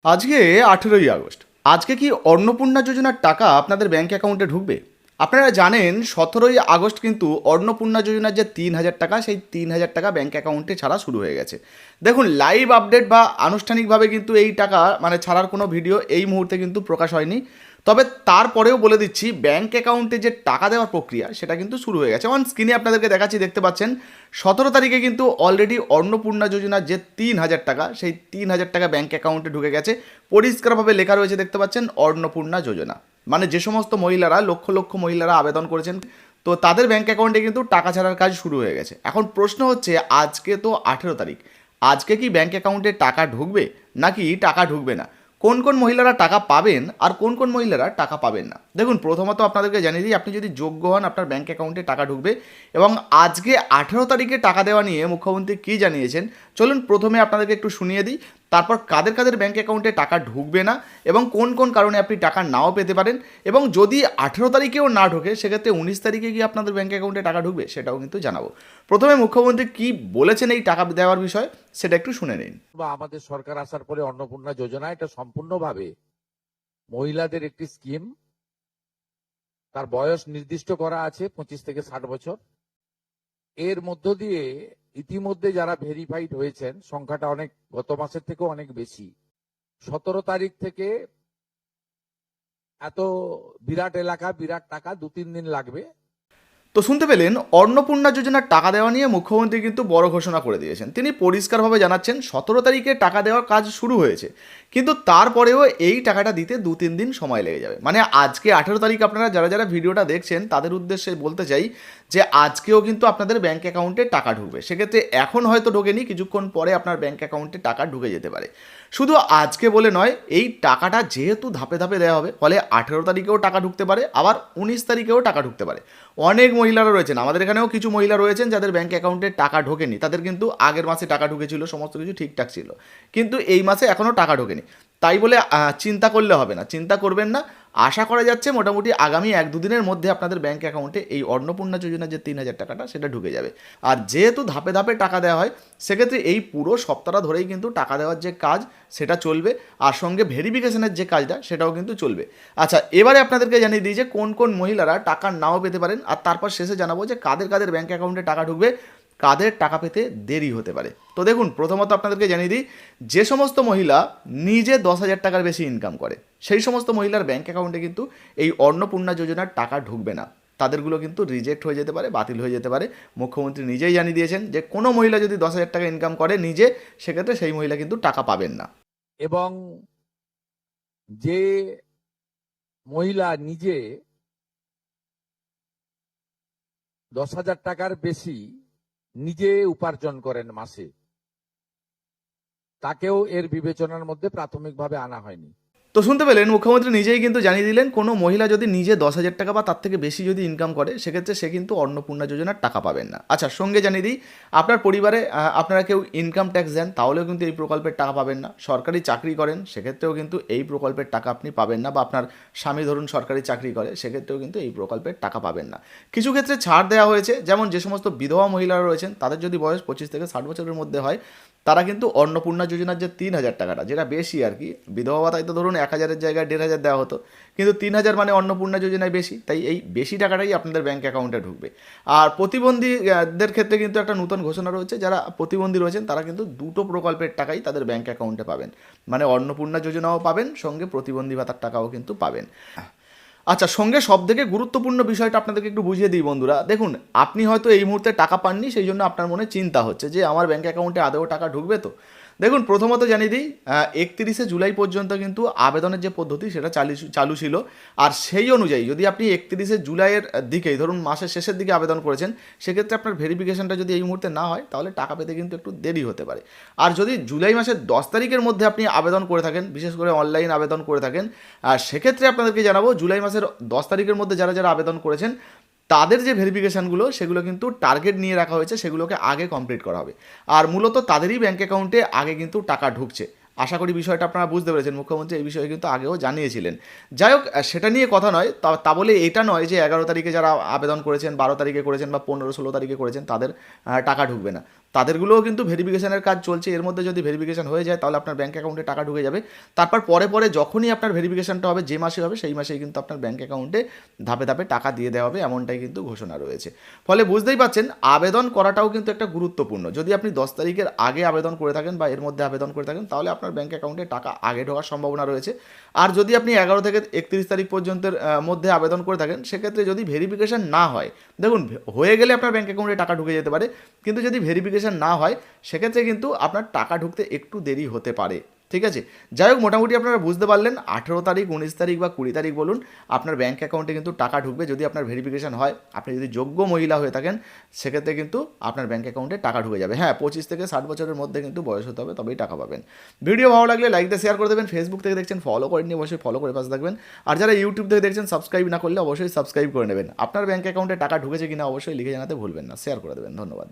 আজকে 18ই আগস্ট। আজকে কি অন্নপূর্ণা যোজনার টাকা আপনাদের ব্যাঙ্ক অ্যাকাউন্টে ঢুকবে? আপনারা জানেন 17ই আগস্ট কিন্তু অন্নপূর্ণা যোজনার যে 3,000 টাকা, সেই 3,000 টাকা ব্যাঙ্ক অ্যাকাউন্টে ছাড়া শুরু হয়ে গেছে। দেখুন, লাইভ আপডেট বা আনুষ্ঠানিকভাবে কিন্তু এই টাকা ছাড়ার কোনো ভিডিও এই মুহূর্তে কিন্তু প্রকাশ হয়নি। তবে তারপরেও বলে দিচ্ছি, ব্যাঙ্ক অ্যাকাউন্টে যে টাকা দেওয়ার প্রক্রিয়া সেটা কিন্তু শুরু হয়ে গেছে। অন স্ক্রিনে আপনাদেরকে দেখাচ্ছি, দেখতে পাচ্ছেন 17 তারিখে কিন্তু অলরেডি অন্নপূর্ণা যোজনার যে 3,000 টাকা, সেই 3,000 টাকা ব্যাঙ্ক অ্যাকাউন্টে ঢুকে গেছে। পরিষ্কারভাবে লেখা রয়েছে, দেখতে পাচ্ছেন, অন্নপূর্ণা যোজনা। মানে যে সমস্ত মহিলারা, লক্ষ লক্ষ মহিলারা আবেদন করেছেন, তো তাদের ব্যাঙ্ক অ্যাকাউন্টে কিন্তু টাকা ছাড়ার কাজ শুরু হয়ে গেছে। এখন প্রশ্ন হচ্ছে, আজকে তো 18 তারিখ, আজকে কি ব্যাঙ্ক অ্যাকাউন্টে টাকা ঢুকবে নাকি টাকা ঢুকবে না? কোন কোন মহিলারা টাকা পাবেন আর কোন কোন মহিলারা টাকা পাবেন না? দেখুন, প্রথমত আপনাদেরকে জানিয়ে দিই, আপনি যদি যোগ্য হন আপনার ব্যাঙ্ক অ্যাকাউন্টে টাকা ঢুকবে। এবং আজকে 18 তারিখে টাকা দেওয়া নিয়ে মুখ্যমন্ত্রী কী জানিয়েছেন, চলুন প্রথমে আপনাদেরকে একটু শুনিয়ে দিই। তারপর কাদের কাদের ব্যাঙ্ক অ্যাকাউন্টে টাকা ঢুকবে না এবং কোন কোন কারণে আপনি টাকা নাও পেতে পারেন, এবং যদি 18 তারিখেও না ঢোকে সেক্ষেত্রে 19 তারিখে গিয়ে আপনাদের ব্যাঙ্ক অ্যাকাউন্টে টাকা ঢুকবে সেটাও কিন্তু জানাবো। প্রথমে মুখ্যমন্ত্রী কী বলেছেন এই টাকা দেওয়ার বিষয়ে, সেটা একটু শুনে নিন। বা আমাদের সরকার আসার পরে অন্নপূর্ণা যোজনা এটা সম্পূর্ণভাবে মহিলাদের একটি স্কিম। তার বয়স নির্দিষ্ট করা আছে 25 থেকে 60 বছর। এর মধ্য দিয়ে ইতিমধ্যে যারা ভেরিফাইড হয়েছেন সংখ্যাটা অনেক, গত মাসের থেকে অনেক বেশি। 17 তারিখ থেকে এত বিরাট এলাকা, বিরাট টাকা, 2-3 দিন লাগবে। তো শুনতে পেলেন, অন্নপূর্ণা যোজনার টাকা দেওয়া নিয়ে মুখ্যমন্ত্রী কিন্তু বড় ঘোষণা করে দিয়েছেন। তিনি পরিষ্কারভাবে জানাচ্ছেন 17 তারিখে টাকা দেওয়ার কাজ শুরু হয়েছে, কিন্তু তারপরেও এই টাকাটা দিতে 2-3 দিন সময় লেগে যাবে। মানে আজকে 18 তারিখ আপনারা যারা যারা ভিডিওটা দেখছেন তাদের উদ্দেশ্যে বলতে চাই যে আজকেও কিন্তু আপনাদের ব্যাঙ্ক অ্যাকাউন্টে টাকা ঢুকবে। সেক্ষেত্রে এখন হয়তো ঢোকেনি, কিছুক্ষণ পরে আপনার ব্যাঙ্ক অ্যাকাউন্টে টাকা ঢুকে যেতে পারে। শুধু আজকে বলে নয়, এই টাকাটা যেহেতু ধাপে ধাপে দেওয়া হবে, ফলে 18 তারিখেও টাকা ঢুকতে পারে, আবার 19 তারিখেও টাকা ঢুকতে পারে। অনেক মহিলারা রয়েছেন, আমাদের এখানেও কিছু মহিলা রয়েছেন যাদের ব্যাঙ্ক অ্যাকাউন্টে টাকা ঢোকেনি। তাদের কিন্তু আগের মাসে টাকা ঢুকেছিল, সমস্ত কিছু ঠিকঠাক ছিল, কিন্তু এই মাসে এখনও টাকা ঢোকেনি। তাই বলে চিন্তা করলে হবে না, চিন্তা করবেন না। আশা করা যাচ্ছে মোটামুটি আগামী 1-2 দিনের মধ্যে আপনাদের ব্যাঙ্ক অ্যাকাউন্টে এই অন্নপূর্ণা যোজনার যে 3,000 টাকাটা সেটা ঢুকে যাবে। আর যেহেতু ধাপে ধাপে টাকা দেওয়া হয়, সেক্ষেত্রে এই পুরো সপ্তাহটা ধরেই কিন্তু টাকা দেওয়ার যে কাজ সেটা চলবে, আর সঙ্গে ভেরিফিকেশনের যে কাজটা সেটাও কিন্তু চলবে। আচ্ছা, এবারে আপনাদেরকে জানিয়ে দিই যে কোন কোন মহিলারা টাকা নাও পেতে পারেন, আর তারপর শেষে জানাবো যে কাদের কাদের ব্যাঙ্ক অ্যাকাউন্টে টাকা ঢুকবে, কাদের টাকা পেতে দেরি হতে পারে। তো দেখুন, প্রথমত আপনাদেরকে জানিয়ে দিই, যে সমস্ত মহিলা নিজে 10,000 টাকার বেশি ইনকাম করে সেই সমস্ত মহিলার ব্যাঙ্ক অ্যাকাউন্টে কিন্তু এই অন্নপূর্ণা যোজনার টাকা ঢুকবে না। তাদেরগুলো কিন্তু রিজেক্ট হয়ে যেতে পারে, বাতিল হয়ে যেতে পারে। মুখ্যমন্ত্রী নিজেই জানিয়ে দিয়েছেন যে কোনো মহিলা যদি 10,000 টাকা ইনকাম করে নিজে, সেক্ষেত্রে সেই মহিলা কিন্তু টাকা পাবেন না। এবং যে মহিলা নিজে 10,000 টাকার বেশি নিজে উপার্জন করেন মাসে, তাকেও এর বিবেচনার মধ্যে প্রাথমিকভাবে আনা হয়নি। তো শুনতে পেলেন, মুখ্যমন্ত্রী নিজেই কিন্তু জানিয়ে দিলেন, কোনো মহিলা যদি নিজে 10,000 টাকা বা তার থেকে বেশি যদি ইনকাম করে সেক্ষেত্রে সে কিন্তু অন্নপূর্ণা যোজনার টাকা পাবেন না। আচ্ছা, সঙ্গে জানিয়ে দিই, আপনার পরিবারে আপনারা কেউ ইনকাম ট্যাক্স দেন তাহলেও কিন্তু এই প্রকল্পের টাকা পাবেন না। সরকারি চাকরি করেন সেক্ষেত্রেও কিন্তু এই প্রকল্পের টাকা আপনি পাবেন না, বা আপনার স্বামী ধরুন সরকারি চাকরি করে সেক্ষেত্রেও কিন্তু এই প্রকল্পের টাকা পাবেন না। কিছু ক্ষেত্রে ছাড় দেওয়া হয়েছে, যেমন যে সমস্ত বিধবা মহিলারা রয়েছেন তাদের যদি বয়স 25 থেকে 60 বছরের মধ্যে হয়, তারা কিন্তু অন্নপূর্ণা যোজনার যে 3,000 টাকাটা, যেটা বেশি আর কি, বিধবা ভাতায় তো ধরুন 1,000-এর জায়গায় 1,500 দেওয়া হতো, কিন্তু 3,000 মানে অন্নপূর্ণা যোজনায় বেশি, তাই এই বেশি টাকাটাই আপনাদের ব্যাঙ্ক অ্যাকাউন্টে ঢুকবে। আর প্রতিবন্ধীদের ক্ষেত্রে কিন্তু একটা নতুন ঘোষণা রয়েছে, যারা প্রতিবন্ধী রয়েছেন তারা কিন্তু দুটো প্রকল্পের টাকাই তাদের ব্যাঙ্ক অ্যাকাউন্টে পাবেন। মানে অন্নপূর্ণা যোজনাও পাবেন, সঙ্গে প্রতিবন্ধী ভাতার টাকাও কিন্তু পাবেন। আচ্ছা, সঙ্গে সবথেকে গুরুত্বপূর্ণ বিষয়টা আপনাদেরকে একটু বুঝিয়ে দিই বন্ধুরা। দেখুন, আপনি হয়তো এই মুহূর্তে টাকা পাননি, সেই জন্য আপনার মনে চিন্তা হচ্ছে যে আমার ব্যাঙ্ক অ্যাকাউন্টে আদৌ টাকা ঢুকবে তো। দেখুন, প্রথমত জানিয়ে দিই, 31শে জুলাই পর্যন্ত কিন্তু আবেদনের যে পদ্ধতি সেটা চালু ছিল। আর সেই অনুযায়ী যদি আপনি 31শে জুলাইয়ের দিকেই, ধরুন মাসের শেষের দিকে আবেদন করেছেন, সেক্ষেত্রে আপনার ভেরিফিকেশনটা যদি এই মুহূর্তে না হয় তাহলে টাকা পেতে কিন্তু একটু দেরি হতে পারে। আর যদি জুলাই মাসের 10 তারিখের মধ্যে আপনি আবেদন করে থাকেন, বিশেষ করে অনলাইন আবেদন করে থাকেন, আর সেক্ষেত্রে আপনাদেরকে জানাবো, জুলাই মাসের 10 তারিখের মধ্যে যারা যারা আবেদন করেছেন তাদের যে ভেরিফিকেশানগুলো সেগুলো কিন্তু টার্গেট নিয়ে রাখা হয়েছে, সেগুলোকে আগে কমপ্লিট করা হবে। আর মূলত তাদেরই ব্যাঙ্ক অ্যাকাউন্টে আগে কিন্তু টাকা ঢুকছে। আশা করি বিষয়টা আপনারা বুঝতে পেরেছেন, মুখ্যমন্ত্রী এই বিষয়ে কিন্তু আগেও জানিয়েছিলেন। যাই হোক, সেটা নিয়ে কথা নয়, তা বলে এটা নয় যে 11 তারিখে যারা আবেদন করেছেন, 12 তারিখে করেছেন বা 15-16 তারিখে করেছেন তাদের টাকা ঢুকবে না। তাদেরগুলোও কিন্তু ভেরিফিকেশনের কাজ চলছে। এর মধ্যে যদি ভেরিফিকেশন হয়ে যায় তাহলে আপনার ব্যাঙ্ক অ্যাকাউন্টে টাকা ঢুকে যাবে। তারপর পরে পরে যখনই আপনার ভেরিফিকেশনটা হবে, যে মাসে হবে সেই মাসেই কিন্তু আপনার ব্যাঙ্ক অ্যাকাউন্টে ধাপে ধাপে টাকা দিয়ে দেওয়া হবে, এমনটাই কিন্তু ঘোষণা রয়েছে। ফলে বুঝতেই পারছেন আবেদন করাটাও কিন্তু একটা গুরুত্বপূর্ণ। যদি আপনি 10 তারিখের আগে আবেদন করে থাকেন বা এর মধ্যে আবেদন করে থাকেন তাহলে আপনার ব্যাঙ্ক অ্যাকাউন্টে টাকা আগে ঢোকার সম্ভাবনা রয়েছে। আর যদি আপনি 11 থেকে 31 তারিখ পর্যন্তের মধ্যে আবেদন করে থাকেন, সেক্ষেত্রে যদি ভেরিফিকেশন না হয়, দেখুন হয়ে গেলে আপনার ব্যাঙ্ক অ্যাকাউন্টে টাকা ঢুকে যেতে পারে, কিন্তু যদি ভেরিফিকেশন না হয় সেক্ষেত্রে কিন্তু আপনার টাকা ঢুকতে একটু দেরি হতে পারে। ঠিক আছে, যাই হোক মোটামুটি আপনারা বুঝতে পারলেন 18 তারিখ, 19 তারিখ বা 20 তারিখ বলুন, আপনার ব্যাঙ্ক অ্যাকাউন্টে কিন্তু টাকা ঢুকবে যদি আপনার ভেরিফিকেশন হয়। আপনি যদি যোগ্য মহিলা হয়ে থাকেন সেক্ষেত্রে কিন্তু আপনার ব্যাঙ্ক অ্যাকাউন্টে টাকা ঢুকে যাবে। হ্যাঁ, 25 থেকে 60 বছরের মধ্যে কিন্তু বয়স হতে হবে, তবেই টাকা পাবেন। ভিডিও ভালো লাগলে লাইক দিয়ে শেয়ার করে দেবেন। ফেসবুক থেকে দেখছেন ফলো করে নিয়ে অবশ্যই ফলো করে পাশে থাকবেন। আর যারা ইউটিউব থেকে দেখছেন সাবস্ক্রাইব না করলে অবশ্যই সাবস্ক্রাইব করে নেবেন। আপনার ব্যাঙ্ক অ্যাকাউন্টে টাকা ঢুকেছে কিনা অবশ্যই লিখে জানাতে ভুলবেন না, শেয়ার করে দেবেন। ধন্যবাদ।